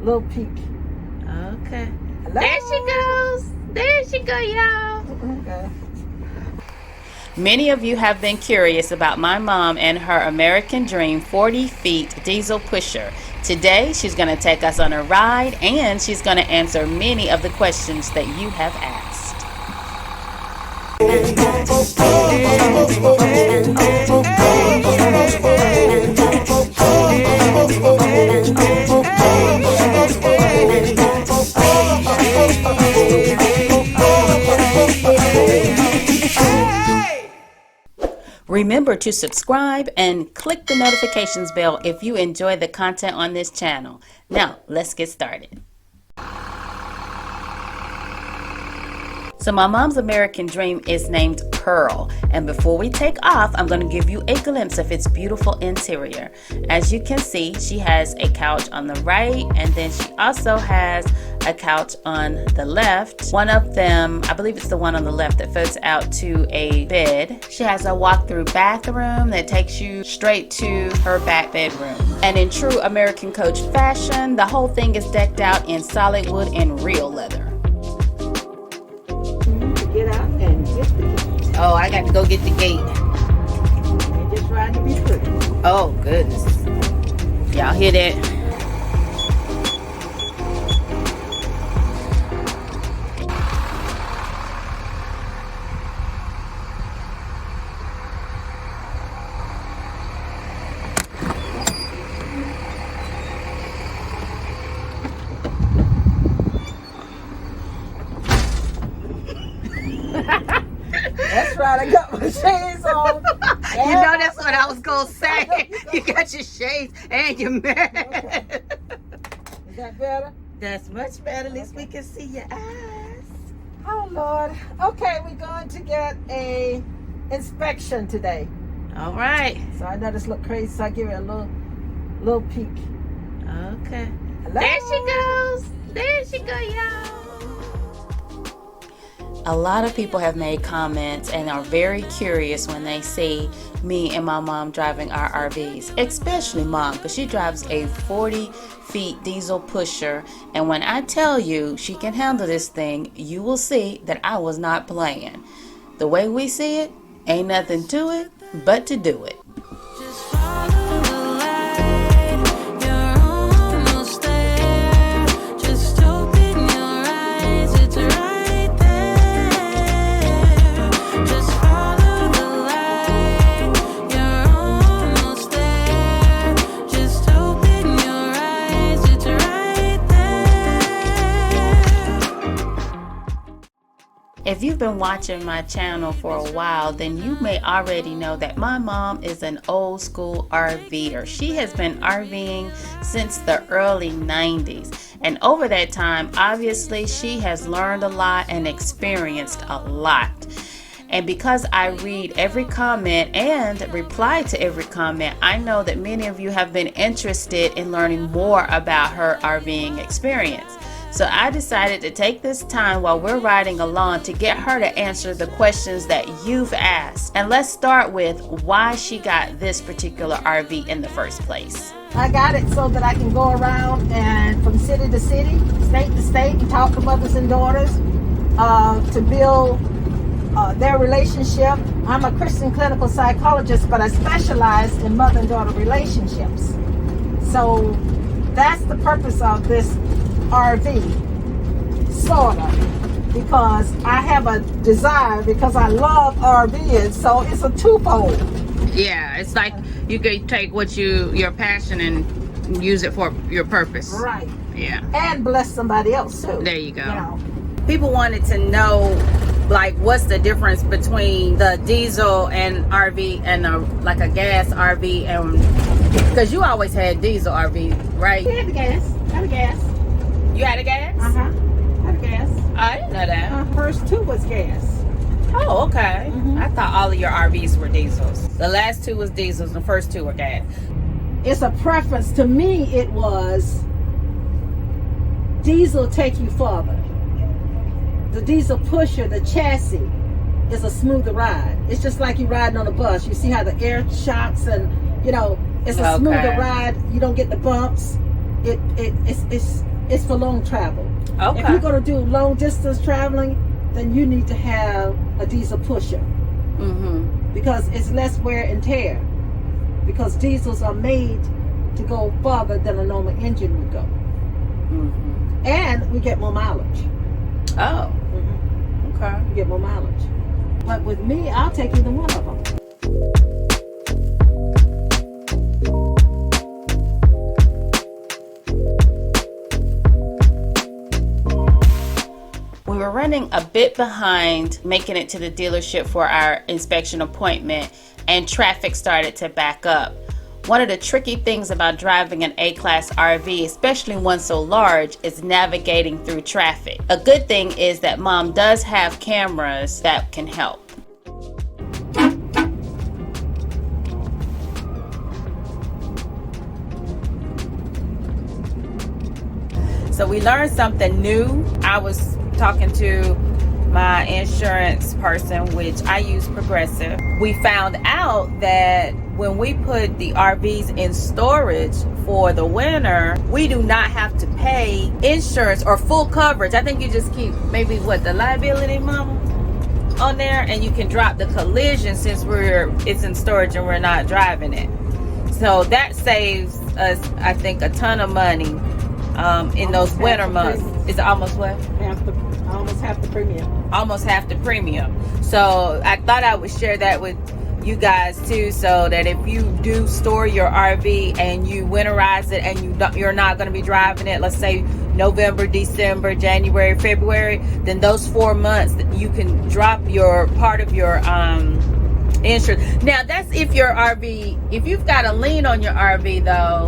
little peek. Okay. Hello? There she goes. There she go, y'all. Okay. Many of you have been curious about my mom and her American Dream 40 feet diesel pusher. Today, she's going to take us on a ride and she's going to answer many of the questions that you have asked. Remember to subscribe and click the notifications bell if you enjoy the content on this channel. Now, let's get started. So my mom's American Dream is named Pearl, and before we take off, I'm going to give you a glimpse of its beautiful interior. As you can see, she has a couch on the right, and then she also has a couch on the left. One of them, I believe it's the one on the left, that folds out to a bed. She has a walk-through bathroom that takes you straight to her back bedroom. And in true American Coach fashion, the whole thing is decked out in solid wood and real leather. Get out and get the gate. Oh, I got to go get the gate. They're just trying to be pretty. Oh, goodness. Y'all hear that? That's right, I got my shades on. You know that's what I was going to say. You got your shades and your mask. Okay. Is that better? That's much better. At least we can see your eyes. Oh, Lord. Okay, we're going to get a inspection today. All right. So I know this look crazy, so I give it a little peek. Okay. Hello? There she goes. There she go, y'all. A lot of people have made comments and are very curious when they see me and my mom driving our RVs, especially mom, because she drives a 40 feet diesel pusher, and when I tell you she can handle this thing, you will see that I was not playing. The way we see it, ain't nothing to it but to do it. If you've been watching my channel for a while, then you may already know that my mom is an old school RVer. She has been RVing since the early 90s. And over that time, obviously, she has learned a lot and experienced a lot. And because I read every comment and reply to every comment, I know that many of you have been interested in learning more about her RVing experience. So I decided to take this time while we're riding along to get her to answer the questions that you've asked. And let's start with why she got this particular RV in the first place. I got it so that I can go around and from city to city, state to state, and talk to mothers and daughters to build their relationship. I'm a Christian clinical psychologist, but I specialize in mother and daughter relationships. So that's the purpose of this RV, sort of, because I have a desire, because I love RVing, so it's a twofold. Yeah, it's like you could take what your passion and use it for your purpose. Right. Yeah. And bless somebody else too. There you go. You know. People wanted to know, like, what's the difference between the diesel and RV and like a gas RV, and because you always had diesel RV, right? We had the gas. Had the gas. You had a gas? Had a gas. I didn't know that. First two was gas. Oh, okay. I thought all of your RVs were diesels. The last two was diesels, the first two were gas. It's a preference. To me, it was diesel take you farther. The diesel pusher, the chassis, is a smoother ride. It's just like you riding on a bus. You see how the air shocks and, you know, it's a smoother ride. You don't get the bumps. it's for long travel. Okay. If you're going to do long distance traveling, then you need to have a diesel pusher. Because it's less wear and tear. Because diesels are made to go farther than a normal engine would go. And we get more mileage. Oh. Okay. You get more mileage. But with me, I'll take either one of them. We were running a bit behind making it to the dealership for our inspection appointment, and traffic started to back up. One of the tricky things about driving an A-Class RV, especially one so large, is navigating through traffic. A good thing is that Mom does have cameras that can help. So we learned something new. I was talking to my insurance person, which I use Progressive. We found out that when we put the RVs in storage for the winter, we do not have to pay insurance or full coverage. I think you just keep maybe the liability, Mama, on there, and you can drop the collision since it's in storage and we're not driving it. So that saves us, I think, a ton of money in those winter months. Is it almost what? Almost half the premium. Almost half the premium. So I thought I would share that with you guys too, so that if you do store your RV and you winterize it and you're not going to be driving it, let's say November, December, January, February, then those 4 months you can drop your part of your insurance. Now that's if your RV, if you've got a lien on your RV though,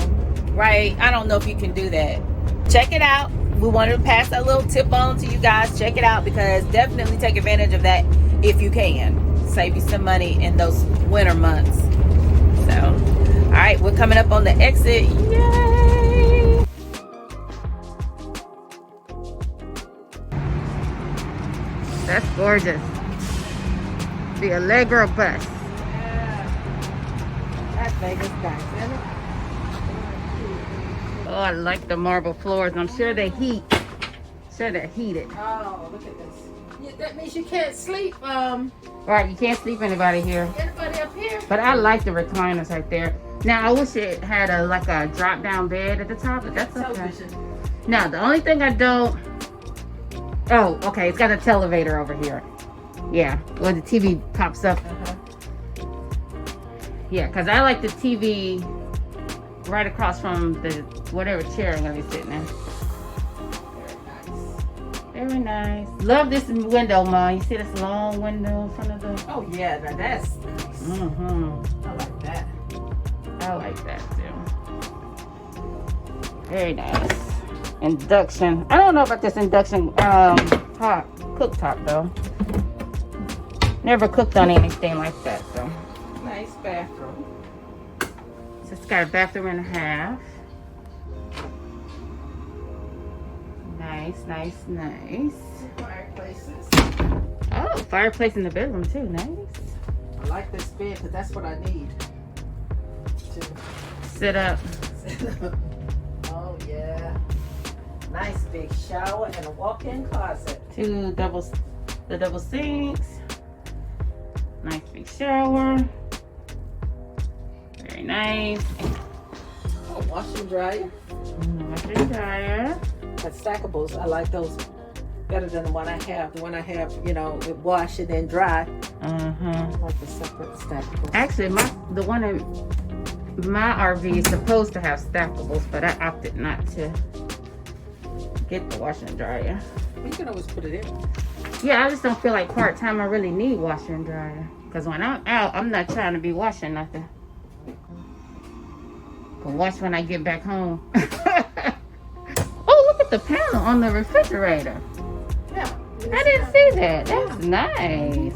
right? I don't know if you can do that. Check it out. We wanted to pass that little tip on to you guys. Check it out, because definitely take advantage of that if you can. Save you some money in those winter months. So, all right, we're coming up on the exit. Yay! That's gorgeous. The Allegro bus. Yeah. That's Vegas nice, isn't it? Oh, I like the marble floors. I'm sure they heat. Sure they're heated. Oh, look at this. That means you can't sleep. Right, you can't sleep anybody here. Anybody up here? But I like the recliners right there. Now I wish it had a drop down bed at the top, but that's okay. Now the only thing I don't. Oh, okay. It's got a televator over here. Yeah, where the TV pops up. Yeah, because I like the TV right across from the whatever chair I'm gonna be sitting in. Very nice. Love this window, Ma. You see this long window in front of the... Oh, yeah. Now that's nice. I like that. I like that, too. Very nice. Induction. I don't know about this induction cooktop, though. Never cooked on anything like that, so. Nice bathroom. So it's got a bathroom and a half. Nice. Fireplaces. Oh, fireplace in the bedroom too. Nice. I like this bed because that's what I need to sit up. Oh yeah. Nice big shower and a walk-in closet. The double sinks. Nice big shower. Very nice. Oh, washer and dryer. Washer and dryer. But stackables, I like those better than the one I have. The one I have, it wash and then dry. I like the separate stackables. Actually, the one in my RV is supposed to have stackables, but I opted not to get the washer and dryer. You can always put it in. Yeah, I just don't feel like part-time I really need washer and dryer. Because when I'm out, I'm not trying to be washing nothing. But watch when I get back home. Oh, look at the panel on the refrigerator. Yeah. I didn't see that. That's nice.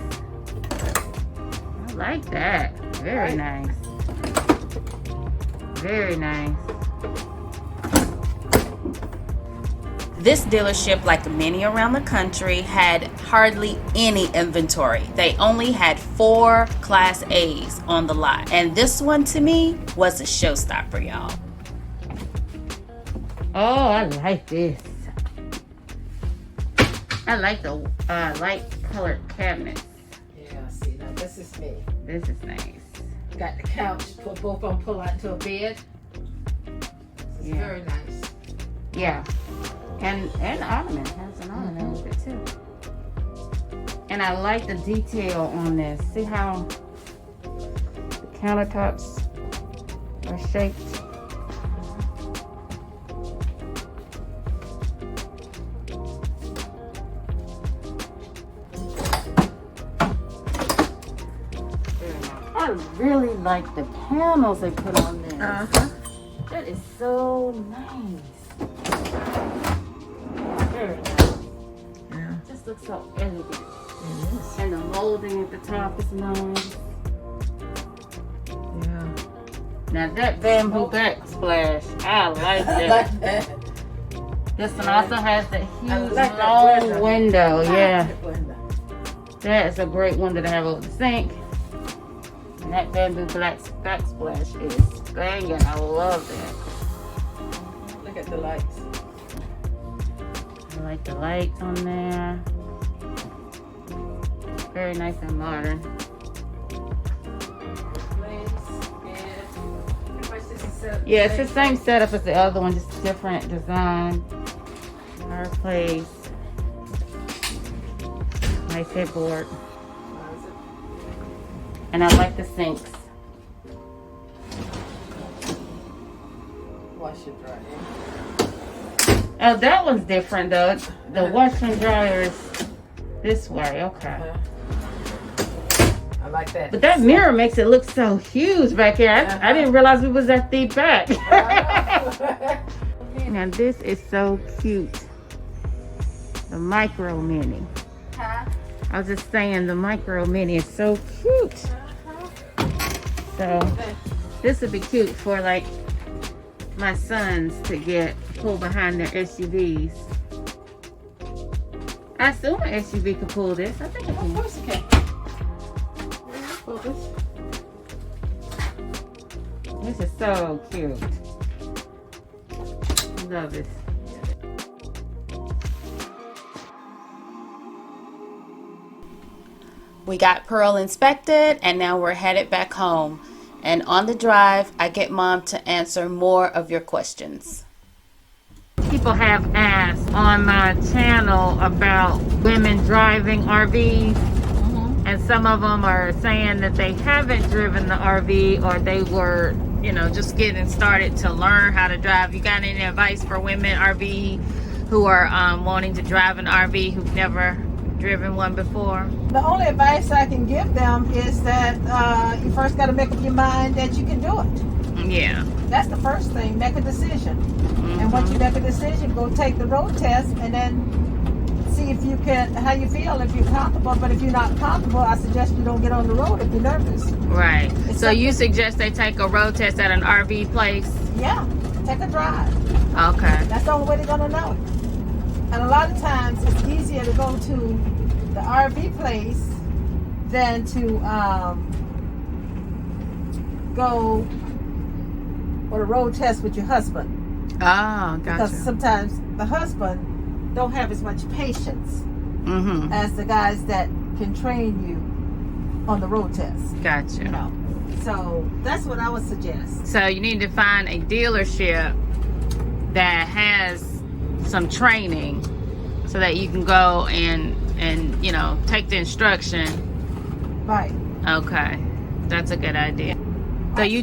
I like that. Very nice. Very nice. This dealership, like many around the country, had hardly any inventory. They only had 4 Class A's on the lot. And this one, to me, was a showstopper, y'all. Oh, I like this. I like the light colored cabinets. Yeah, see, now this is me. This is nice. Got the couch, both of them pull out into a bed. This is very nice. Yeah. And ottoman. Has an ottoman with it too. And I like the detail on this. See how the countertops are shaped? I really like the panels they put on there. Uh-huh. That is so nice. Very nice. Yeah. Just looks so elegant. It is. And the molding at the top is nice. Yeah. Now that bamboo backsplash, I like that. that. This one also has the huge like that long window. Yeah. Window. That is a great window to have over the sink. And that bamboo backsplash is banging. I love that. Look at the lights. I like the lights on there. Very nice and modern. Yeah, it's the same setup as the other one, just different design. Fireplace. Nice headboard. And I like the sinks. Washer dryer. Oh, that one's different though. The washer and dryer is this way. Okay. I like that. But that mirror makes it look so huge back here. I didn't realize it was at the back. Now this is so cute. The micro mini. I was just saying the micro mini is so cute. So this would be cute for like my sons to get pull behind their SUVs. I assume an SUV could pull this. I think it can. Of course it can. Focus. This is so cute. Love this. We got Pearl inspected and now we're headed back home. And on the drive, I get Mom to answer more of your questions. People have asked on my channel about women driving RVs. And some of them are saying that they haven't driven the RV or they were, you know, just getting started to learn how to drive. You got any advice for women RV who are wanting to drive an RV who've never driven one before? The only advice I can give them is that you first got to make up your mind that you can do it. Yeah. That's the first thing. Make a decision. And once you make a decision, go take the road test and then see if you can, how you feel, if you're comfortable. But if you're not comfortable, I suggest you don't get on the road if you're nervous. Right. So you suggest they take a road test at an RV place? Yeah. Take a drive. Okay. That's the only way they're going to know it. And a lot of times it's easier to go to the RV place than to go on a road test with your husband. Oh, gotcha. Because sometimes the husband don't have as much patience as the guys that can train you on the road test. Gotcha. You know. So that's what I would suggest. So you need to find a dealership that has some training so that you can go and you know, take the instruction. Right. Okay. That's a good idea. So you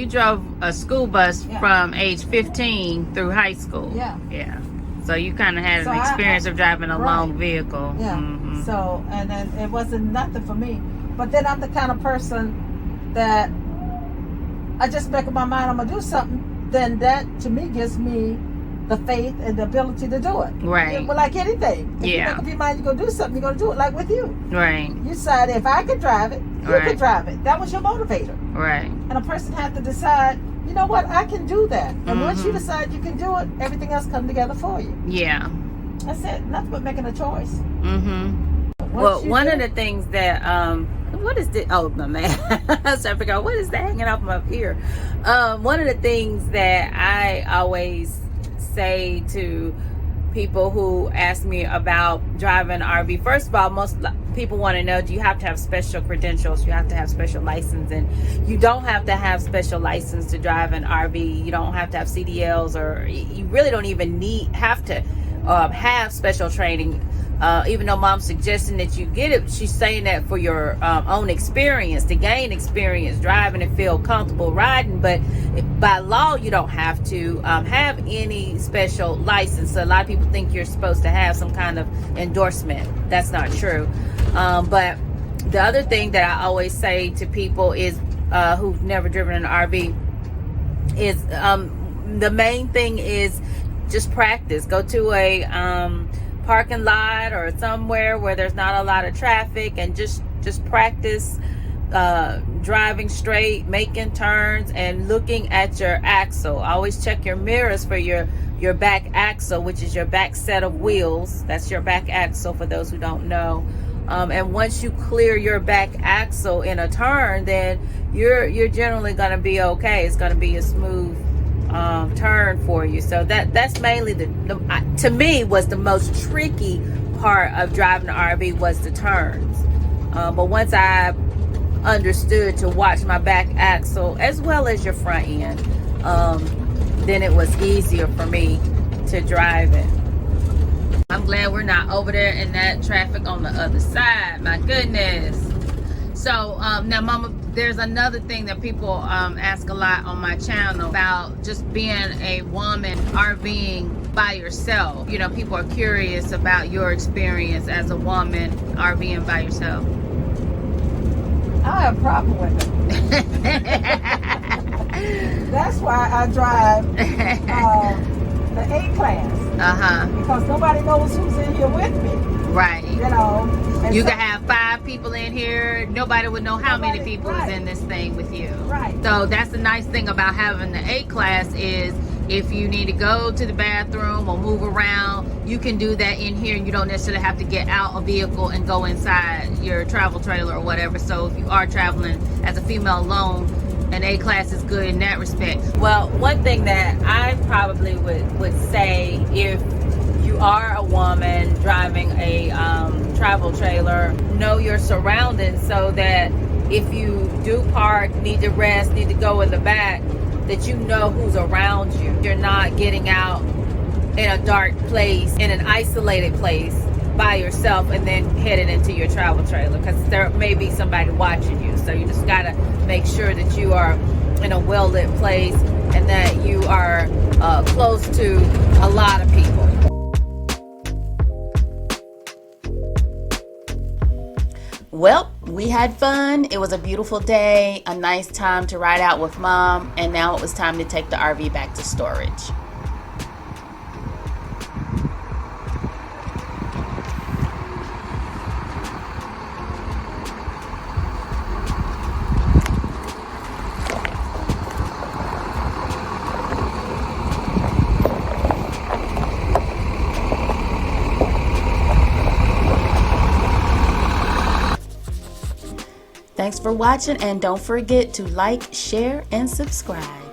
drove a school bus from age 15 through high school. Yeah. Yeah. So you kind of had an experience of driving a long vehicle. Yeah. So, and then it wasn't nothing for me. But then I'm the kind of person that I just make up my mind I'm going to do something. Then that, to me, gives me the faith and the ability to do it. Right. Well, like anything. If you make up your mind you're going to do something, you're going to do it. Like with you. Right. You decided if I could drive it, you could drive it. That was your motivator. Right. And a person had to decide, you know what, I can do that. And once you decide you can do it, everything else comes together for you. Yeah. That's it. Nothing but making a choice. Well, one of the things that, what is this? Oh, my man. I was trying to figure out, what is that hanging off my ear? One of the things that I always say to people who ask me about driving an RV, first of all, most people want to know, do you have to have special credentials? You have to have special license, and you don't have to have special license to drive an RV. You don't have to have CDLs, or you really don't even have to have special training. Even though Mom's suggesting that you get it, she's saying that for your own experience, to gain experience driving and feel comfortable riding. But by law, you don't have to have any special license. So a lot of people think you're supposed to have some kind of endorsement. That's not true. But the other thing that I always say to people is who've never driven an RV is the main thing is just practice. Go to a parking lot or somewhere where there's not a lot of traffic, and just practice driving straight, making turns, and looking at your axle. Always check your mirrors for your back axle, which is your back set of wheels. That's your back axle for those who don't know. And once you clear your back axle in a turn, then you're generally going to be okay. It's going to be a smooth turn for you. So that's mainly to me was the most tricky part of driving an RV, was the turns. But once I understood to watch my back axle as well as your front end, then it was easier for me to drive it. I'm glad we're not over there in that traffic on the other side. My goodness. So now, Mama, there's another thing that people ask a lot on my channel about just being a woman RVing by yourself. You know, people are curious about your experience as a woman RVing by yourself. I have a problem with it. That's why I drive the A class. Because nobody knows who's in here with me. Right. You know. You can have 5 people in here. Nobody would know how many people is in this thing with you. Right. So that's the nice thing about having the A class is if you need to go to the bathroom or move around, you can do that in here, and you don't necessarily have to get out a vehicle and go inside your travel trailer or whatever. So if you are traveling as a female alone, an A class is good in that respect. Well, one thing that I probably would say, if you are a woman driving a travel trailer, know your surroundings, so that if you do park, need to rest, need to go in the back, that you know who's around you. You're not getting out in a dark place, in an isolated place by yourself, and then headed into your travel trailer, because there may be somebody watching you. So you just gotta make sure that you are in a well-lit place and that you are close to a lot of people. Well, we had fun. It was a beautiful day, a nice time to ride out with Mom, and now it was time to take the RV back to storage. Thanks for watching, and don't forget to like, share, and subscribe.